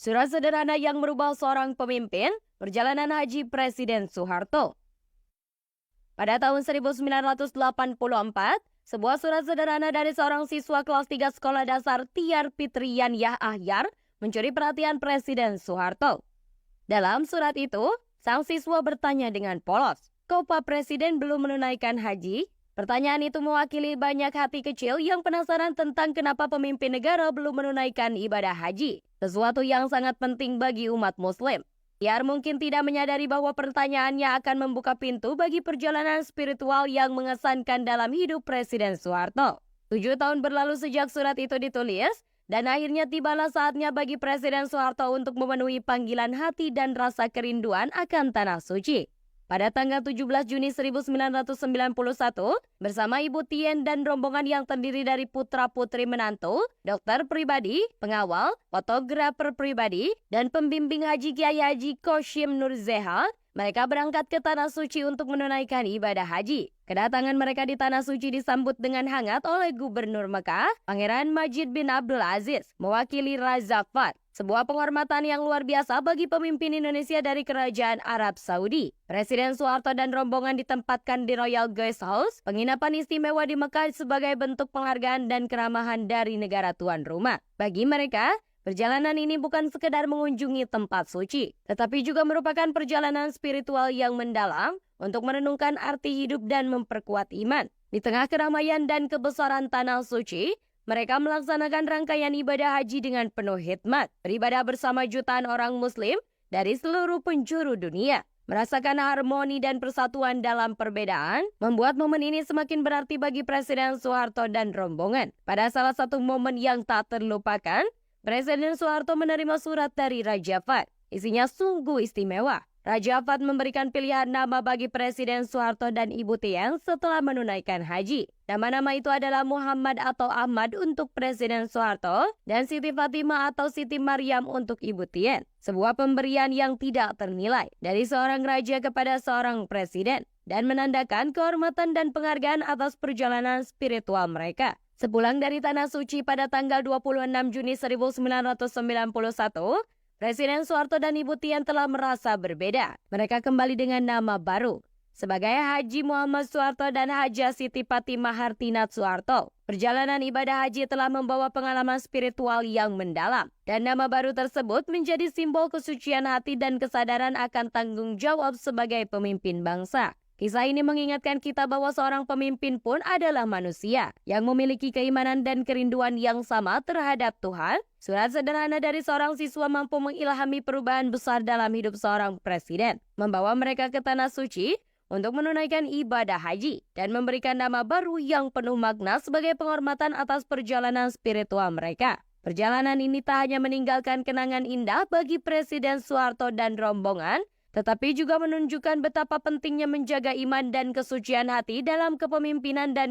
Surat sederhana yang merubah seorang pemimpin, perjalanan haji Presiden Soeharto. Pada tahun 1984, sebuah surat sederhana dari seorang siswa kelas 3 Sekolah Dasar Tiar Fitrian Ahyar mencuri perhatian Presiden Soeharto. Dalam surat itu, sang siswa bertanya dengan polos, "Kok Pak Presiden belum menunaikan haji?" Pertanyaan itu mewakili banyak hati kecil yang penasaran tentang kenapa pemimpin negara belum menunaikan ibadah haji, sesuatu yang sangat penting bagi umat Muslim. Tiar mungkin tidak menyadari bahwa pertanyaannya akan membuka pintu bagi perjalanan spiritual yang mengesankan dalam hidup Presiden Soeharto. 7 tahun berlalu sejak surat itu ditulis, dan akhirnya tibalah saatnya bagi Presiden Soeharto untuk memenuhi panggilan hati dan rasa kerinduan akan Tanah Suci. Pada tanggal 17 Juni 1991, bersama Ibu Tien dan rombongan yang terdiri dari putra-putri menantu, dokter pribadi, pengawal, fotografer pribadi, dan pembimbing haji Kiai Haji Koshim Nurzeha, mereka berangkat ke Tanah Suci untuk menunaikan ibadah haji. Kedatangan mereka di Tanah Suci disambut dengan hangat oleh Gubernur Mekah, Pangeran Majid bin Abdul Aziz, mewakili Raja Fahd. Sebuah penghormatan yang luar biasa bagi pemimpin Indonesia dari Kerajaan Arab Saudi. Presiden Soeharto dan rombongan ditempatkan di Royal Guest House, penginapan istimewa di Mekah sebagai bentuk penghargaan dan keramahan dari negara tuan rumah. Bagi mereka, perjalanan ini bukan sekedar mengunjungi tempat suci, tetapi juga merupakan perjalanan spiritual yang mendalam untuk merenungkan arti hidup dan memperkuat iman. Di tengah keramaian dan kebesaran Tanah Suci, mereka melaksanakan rangkaian ibadah haji dengan penuh hikmat, beribadah bersama jutaan orang Muslim dari seluruh penjuru dunia. Merasakan harmoni dan persatuan dalam perbedaan, membuat momen ini semakin berarti bagi Presiden Soeharto dan rombongan. Pada salah satu momen yang tak terlupakan, Presiden Soeharto menerima surat dari Raja Fahd. Isinya sungguh istimewa. Raja Fahd memberikan pilihan nama bagi Presiden Soeharto dan Ibu Tien setelah menunaikan haji. Nama-nama itu adalah Muhammad atau Ahmad untuk Presiden Soeharto dan Siti Fatimah atau Siti Maryam untuk Ibu Tien. Sebuah pemberian yang tidak ternilai dari seorang raja kepada seorang presiden dan menandakan kehormatan dan penghargaan atas perjalanan spiritual mereka. Sepulang dari Tanah Suci pada tanggal 26 Juni 1991, Presiden Soeharto dan Ibu Tien telah merasa berbeda. Mereka kembali dengan nama baru sebagai Haji Muhammad Soeharto dan Haja Siti Fatimah Hartinat Soeharto. Perjalanan ibadah haji telah membawa pengalaman spiritual yang mendalam, dan nama baru tersebut menjadi simbol kesucian hati dan kesadaran akan tanggung jawab sebagai pemimpin bangsa. Kisah ini mengingatkan kita bahwa seorang pemimpin pun adalah manusia yang memiliki keimanan dan kerinduan yang sama terhadap Tuhan. Surat sederhana dari seorang siswa mampu mengilhami perubahan besar dalam hidup seorang presiden, membawa mereka ke Tanah Suci untuk menunaikan ibadah haji dan memberikan nama baru yang penuh makna sebagai penghormatan atas perjalanan spiritual mereka. Perjalanan ini tak hanya meninggalkan kenangan indah bagi Presiden Soeharto dan rombongan, tetapi juga menunjukkan betapa pentingnya menjaga iman dan kesucian hati dalam kepemimpinan dan